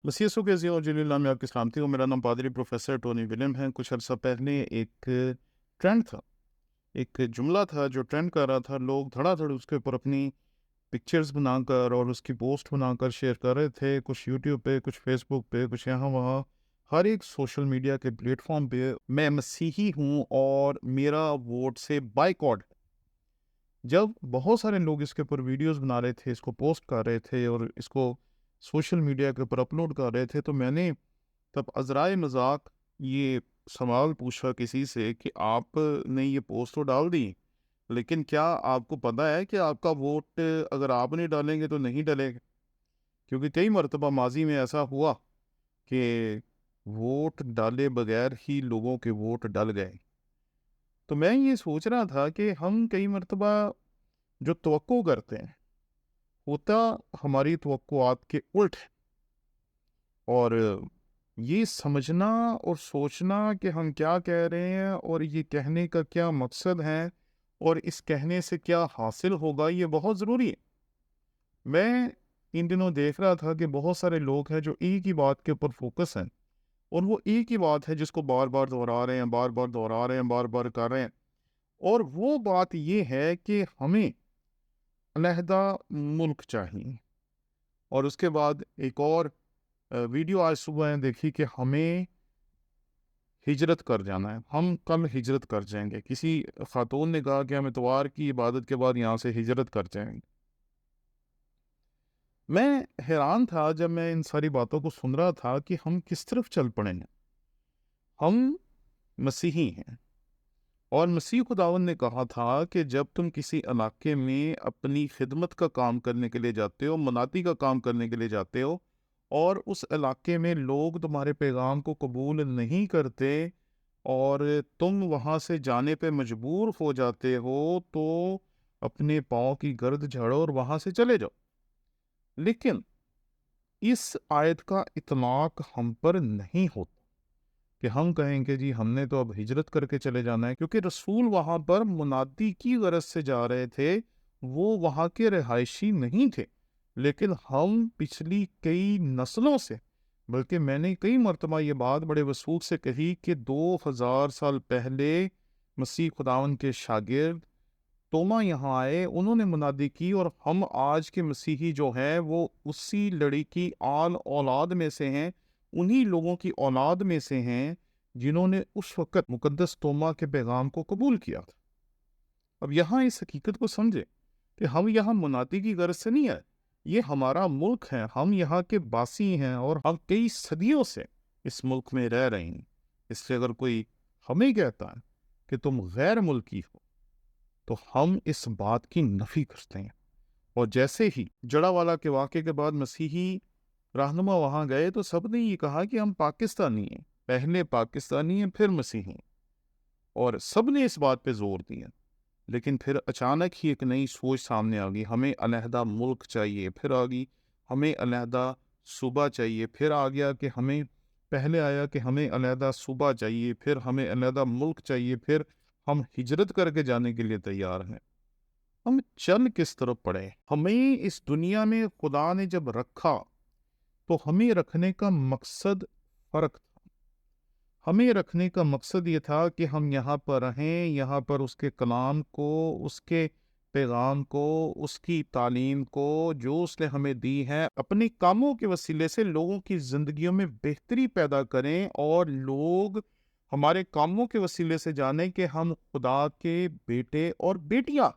मसीह के ज़ियो जलील में आपकी सलामती हो। मेरा नाम पादरी प्रोफेसर टोनी विलियम है। कुछ अर्सा पहले एक ट्रेंड था, एक जुमला था जो ट्रेंड कर रहा था। लोग धड़ाधड़ उसके ऊपर अपनी पिक्चर्स बनाकर और उसकी पोस्ट बनाकर शेयर कर रहे थे। कुछ यूट्यूब पे, कुछ फेसबुक पे, कुछ यहाँ वहाँ, हर एक सोशल मीडिया के प्लेटफॉर्म पे मैं मसीही हूँ और मेरा वोट से बाइकॉट। जब बहुत सारे लोग इसके ऊपर वीडियोस बना रहे थे, इसको पोस्ट कर रहे थे और इसको सोशल मीडिया के ऊपर अपलोड कर रहे थे, तो मैंने तब अज़राए मज़ाक ये सवाल पूछा किसी से कि आपने ये पोस्ट तो डाल दी, लेकिन क्या आपको पता है कि आपका वोट अगर आप नहीं डालेंगे तो नहीं डलेगा? क्योंकि कई मर्तबा माजी में ऐसा हुआ कि वोट डाले बगैर ही लोगों के वोट डल गए। तो मैं ये सोच रहा था कि हम कई मर्तबा जो तवक्को करते हैं, होता हमारी तवक्कुआत के उल्ट है। और ये समझना और सोचना कि हम क्या कह रहे हैं और ये कहने का क्या मकसद है और इस कहने से क्या हासिल होगा, ये बहुत ज़रूरी है। मैं इन दिनों देख रहा था कि बहुत सारे लोग हैं जो एक ही बात के ऊपर फोकस हैं और वो एक ही बात है जिसको बार बार दोहरा रहे हैं, बार बार दोहरा रहे हैं, बार बार कर रहे हैं। और वो बात ये है कि हमें अलहदा मुल्क चाहिए। और उसके बाद एक और वीडियो आज सुबह देखी कि हमें हिजरत कर जाना है, हम कल हिजरत कर जाएंगे। किसी खातून ने कहा कि हम इतवार की इबादत के बाद यहाँ से हिजरत कर जाएंगे। मैं हैरान था जब मैं इन सारी बातों को सुन रहा था कि हम किस तरफ चल पड़े हैं। हम मसीही हैं और मसीह खुदावंद ने कहा था कि जब तुम किसी इलाके में अपनी खिदमत का काम करने के लिए जाते हो, मनाती का काम करने के लिए जाते हो, और उस इलाके में लोग तुम्हारे पैगाम को कबूल नहीं करते और तुम वहाँ से जाने पे मजबूर हो जाते हो, तो अपने पाँव की गर्द झाड़ो और वहाँ से चले जाओ। लेकिन इस आयत का इतलाक हम पर नहीं होता कि हम कहेंगे जी हमने तो अब हिजरत करके चले जाना है, क्योंकि रसूल वहाँ पर मुनादी की गरज से जा रहे थे। वो वहाँ के रिहायशी नहीं थे। लेकिन हम पिछली कई नस्लों से, बल्कि मैंने कई मरतबा ये बात बड़े वसूख से कही कि 2000 साल पहले मसीह खुदावन के शागिर्द तोमा यहाँ आए, उन्होंने मुनादी की, और हम आज के मसीही जो हैं वो उसी लड़ी की आल औलाद में से हैं, उन्हीं लोगों की औलाद में से हैं जिन्होंने उस वक़्त मुकद्दस तोमा के पैगाम को कबूल किया था। अब यहाँ इस हकीकत को समझे कि हम यहाँ मुनादी की गर्ज से नहीं आए। ये हमारा मुल्क है, हम यहाँ के बासी हैं और हम कई सदियों से इस मुल्क में रह रहे हैं। इसलिए अगर कोई हमें कहता है कि तुम गैर मुल्की हो, तो हम इस बात की नफी करते हैं। और जैसे ही जड़ावाला के वाक़े के बाद मसीही रहनुमा वहाँ गए, तो सबने ये कहा कि हम पाकिस्तानी हैं, पहले पाकिस्तानी हैं फिर मसीही, और सबने इस बात पे जोर दिया। लेकिन फिर अचानक ही एक नई सोच सामने आ गई, हमें अलहदा मुल्क चाहिए। फिर आ गई हमें अलहदा सूबा चाहिए। फिर आ गया कि हमें, पहले आया कि हमें अलहदा सूबा चाहिए, फिर हमें अलहदा मुल्क चाहिए, फिर हम हिजरत करके जाने के लिए तैयार हैं। हम चल किस तरफ पड़े? हमें इस दुनिया में खुदा ने जब रखा, तो हमें रखने का मकसद फर्क था। हमें रखने का मकसद ये था कि हम यहाँ पर रहें, यहाँ पर उसके कलाम को, उसके पैगाम को, उसकी तालीम को जो उसने हमें दी है, अपने कामों के वसीले से लोगों की ज़िंदगियों में बेहतरी पैदा करें, और लोग हमारे कामों के वसीले से जानें कि हम खुदा के बेटे और बेटियां।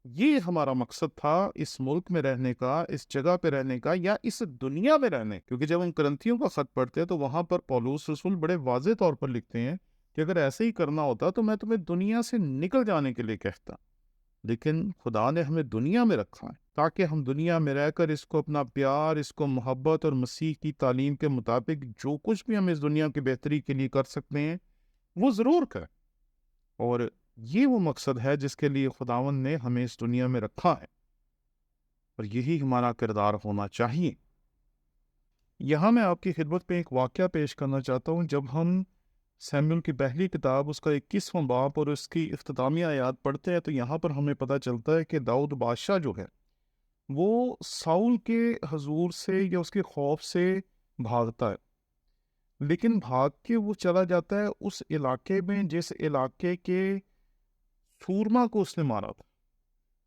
ये हमारा मकसद था इस मुल्क में रहने का, इस जगह पे रहने का, या इस दुनिया में रहने। क्योंकि जब हम करंथियों का खत पढ़ते हैं तो वहां पर पौलुस रसूल बड़े वाज़ेह तौर पर लिखते हैं कि अगर ऐसे ही करना होता तो मैं तुम्हें दुनिया से निकल जाने के लिए कहता। लेकिन खुदा ने हमें दुनिया में रखा है ताकि हम दुनिया में रहकर इसको अपना प्यार, इसको मोहब्बत और मसीह की तालीम के मुताबिक जो कुछ भी हम इस दुनिया की बेहतरी के लिए कर सकते हैं वो ज़रूर करें। और ये वो मकसद है जिसके लिए खुदावंद ने हमें इस दुनिया में रखा है, और यही हमारा किरदार होना चाहिए। यहाँ मैं आपकी खिदमत में एक वाक़या पेश करना चाहता हूँ। जब हम सैमुअल की पहली किताब उसका 21वां बाब और उसकी इख्तितामी आयात पढ़ते हैं, तो यहाँ पर हमें पता चलता है कि दाऊद बादशाह जो है وہ साउल के हजूर से या उसके खौफ से भागता है, लेकिन भाग के वो चला जाता है उस इलाके में जिस इलाके के सूरमा को उसने मारा था,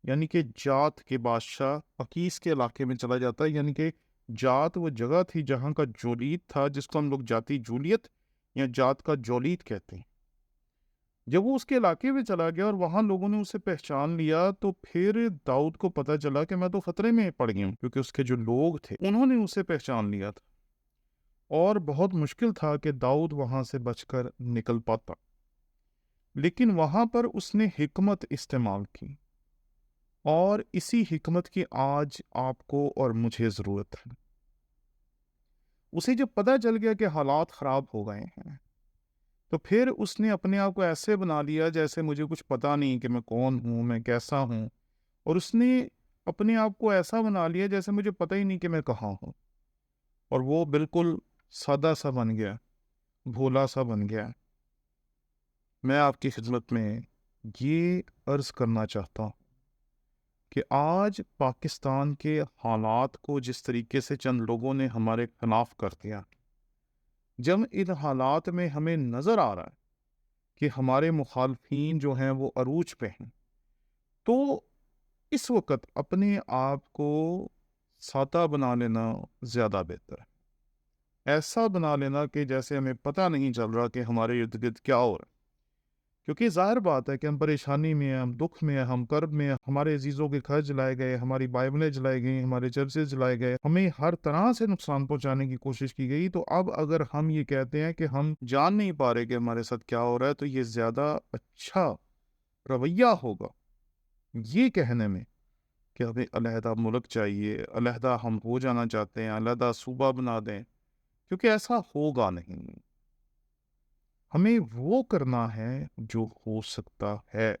यानी कि जात के बादशाह अकीस के इलाके में चला जाता है। यानी कि जात वो जगह थी जहाँ का जोलीत था, जिसको हम लोग जाति जूलियत या जात का जोलीत कहते हैं। जब वो उसके इलाके में चला गया और वहां लोगों ने उसे पहचान लिया, तो फिर दाऊद को पता चला कि मैं तो खतरे में पड़ गया हूँ, क्योंकि उसके जो लोग थे उन्होंने उसे पहचान लिया था और बहुत मुश्किल था कि दाऊद वहां से बचकर निकल पाता। लेकिन वहां पर उसने हिकमत इस्तेमाल की, और इसी हिकमत की आज आपको और मुझे जरूरत है। उसे जब पता चल गया कि हालात खराब हो गए हैं, तो फिर उसने अपने आप को ऐसे बना लिया जैसे मुझे कुछ पता नहीं कि मैं कौन हूँ, मैं कैसा हूँ। और उसने अपने आप को ऐसा बना लिया जैसे मुझे पता ही नहीं कि मैं कहाँ हूँ। और वो बिल्कुल सादा सा बन गया, भोला सा बन गया। मैं आपकी खिदमत में ये अर्ज करना चाहता हूँ कि आज पाकिस्तान के हालात को जिस तरीके से चंद लोगों ने हमारे खिलाफ कर दिया, जब इन हालात में हमें नज़र आ रहा है कि हमारे मुखालफीन जो हैं वो अरूज पे हैं, तो इस वक्त अपने आप को सादा बना लेना ज़्यादा बेहतर है। ऐसा बना लेना कि जैसे हमें पता नहीं चल रहा कि हमारे इर्द गिर्द क्या हो रहा है। क्योंकि ज़ाहिर बात है कि हम परेशानी में हैं, हम दुख में हैं, हम कर्ब में हैं, हमारे अजीज़ों के घर जलाए गए, हमारी बाइबलें जलाई गई, हमारे चर्चेज जलाए गए, हमें हर तरह से नुकसान पहुंचाने की कोशिश की गई। तो अब अगर हम ये कहते हैं कि हम जान नहीं पा रहे कि हमारे साथ क्या हो रहा है, तो ये ज़्यादा अच्छा रवैया होगा ये कहने में कि हमें अलहदा मुल्क चाहिए, अलहदा हम हो जाना चाहते हैं, अलहदा सूबा बना दें, क्योंकि ऐसा होगा नहीं। हमें वो करना है जो हो सकता है,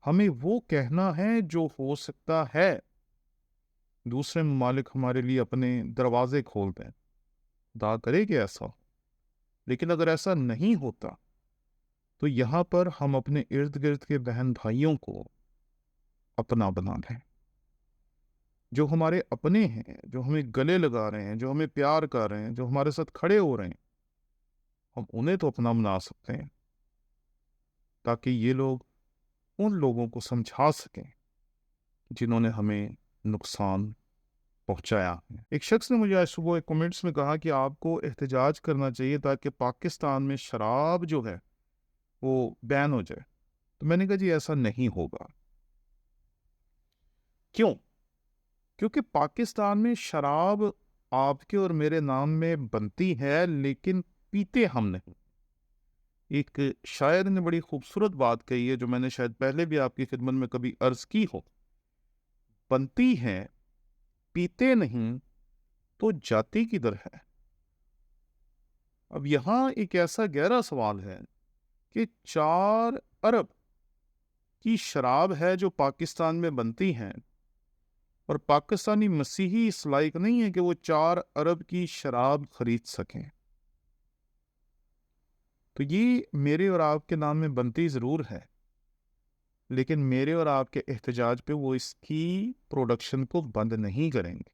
हमें वो कहना है जो हो सकता है। दूसरे ममालिक हमारे लिए अपने दरवाजे खोल दें, खुदा करे कि ऐसा हो। लेकिन अगर ऐसा नहीं होता, तो यहाँ पर हम अपने इर्द गिर्द के बहन भाइयों को अपना बना लें, जो हमारे अपने हैं, जो हमें गले लगा रहे हैं, जो हमें प्यार कर रहे हैं, जो हमारे साथ खड़े हो रहे हैं, हम उन्हें तो अपना बना सकते हैं, ताकि ये लोग उन लोगों को समझा सकें जिन्होंने हमें नुकसान पहुंचाया है। एक शख्स ने मुझे आज सुबह एक कमेंट्स में कहा कि आपको एहतजाज करना चाहिए ताकि पाकिस्तान में शराब जो है वो बैन हो जाए। तो मैंने कहा जी ऐसा नहीं होगा। क्यों? क्योंकि पाकिस्तान में शराब आपके और मेरे नाम में बनती है, लेकिन पीते हम नहीं। एक शायर ने बड़ी खूबसूरत बात कही है, जो मैंने शायद पहले भी आपकी खिदमत में कभी अर्ज की हो। बनती है, पीते नहीं, तो जाती किधर है। अब यहाँ एक ऐसा गहरा सवाल है कि 4 अरब की शराब है जो पाकिस्तान में बनती है, और पाकिस्तानी मसीही इस लायक नहीं है कि वो 4 अरब की शराब खरीद सकें। तो ये मेरे और आपके नाम में बनती ज़रूर है, लेकिन मेरे और आपके एहतजाज पे वो इसकी प्रोडक्शन को बंद नहीं करेंगे।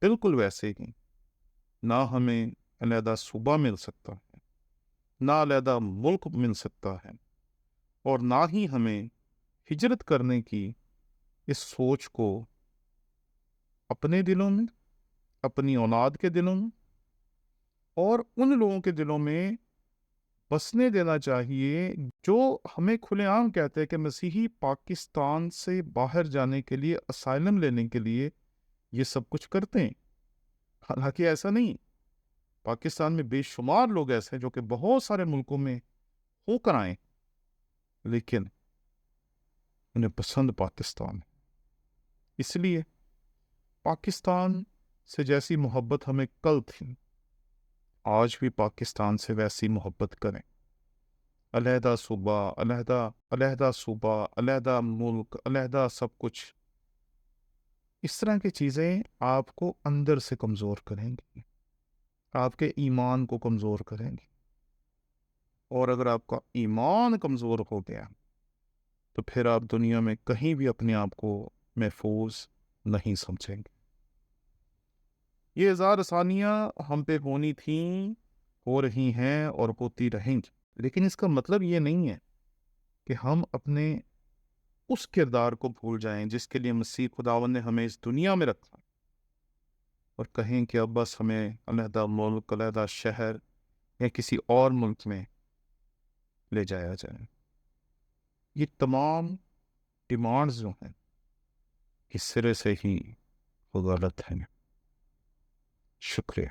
बिल्कुल वैसे ही ना हमें अलहदा सूबा मिल सकता है, ना अलहदा मुल्क मिल सकता है, और ना ही हमें हिजरत करने की इस सोच को अपने दिलों में, अपनी औलाद के दिलों में और उन लोगों के दिलों में बसने देना चाहिए जो हमें खुलेआम कहते हैं कि मसीही पाकिस्तान से बाहर जाने के लिए, असाइलम लेने के लिए ये सब कुछ करते हैं। हालांकि ऐसा नहीं। पाकिस्तान में बेशुमार लोग ऐसे हैं जो कि बहुत सारे मुल्कों में होकर आए, लेकिन उन्हें पसंद पाकिस्तान है। इसलिए पाकिस्तान से जैसी मोहब्बत हमें कल थी, आज भी पाकिस्तान से वैसी मोहब्बत करें। अलहदा सूबा, अलहदा अलहदा सूबा, अलहदा मुल्क, अलहदा सब कुछ, इस तरह की चीज़ें आपको अंदर से कमज़ोर करेंगी, आपके ईमान को कमज़ोर करेंगी। और अगर आपका ईमान कमज़ोर हो गया, तो फिर आप दुनिया में कहीं भी अपने आप को महफूज نہیں سمجھیں گے۔ یہ ہزار آسانیاں ہم پہ ہونی تھیں، ہو رہی ہیں اور ہوتی رہیں گی، لیکن اس کا مطلب یہ نہیں ہے کہ ہم اپنے اس کردار کو بھول جائیں جس کے لیے مسیح خداوند نے ہمیں اس دنیا میں رکھا، اور کہیں کہ اب بس ہمیں علیحدہ ملک، علیحدہ شہر یا کسی اور ملک میں لے جایا جائے۔ یہ تمام ڈیمانڈز جو ہیں اس سرے سے ہی غلط ہیں۔ شکریہ۔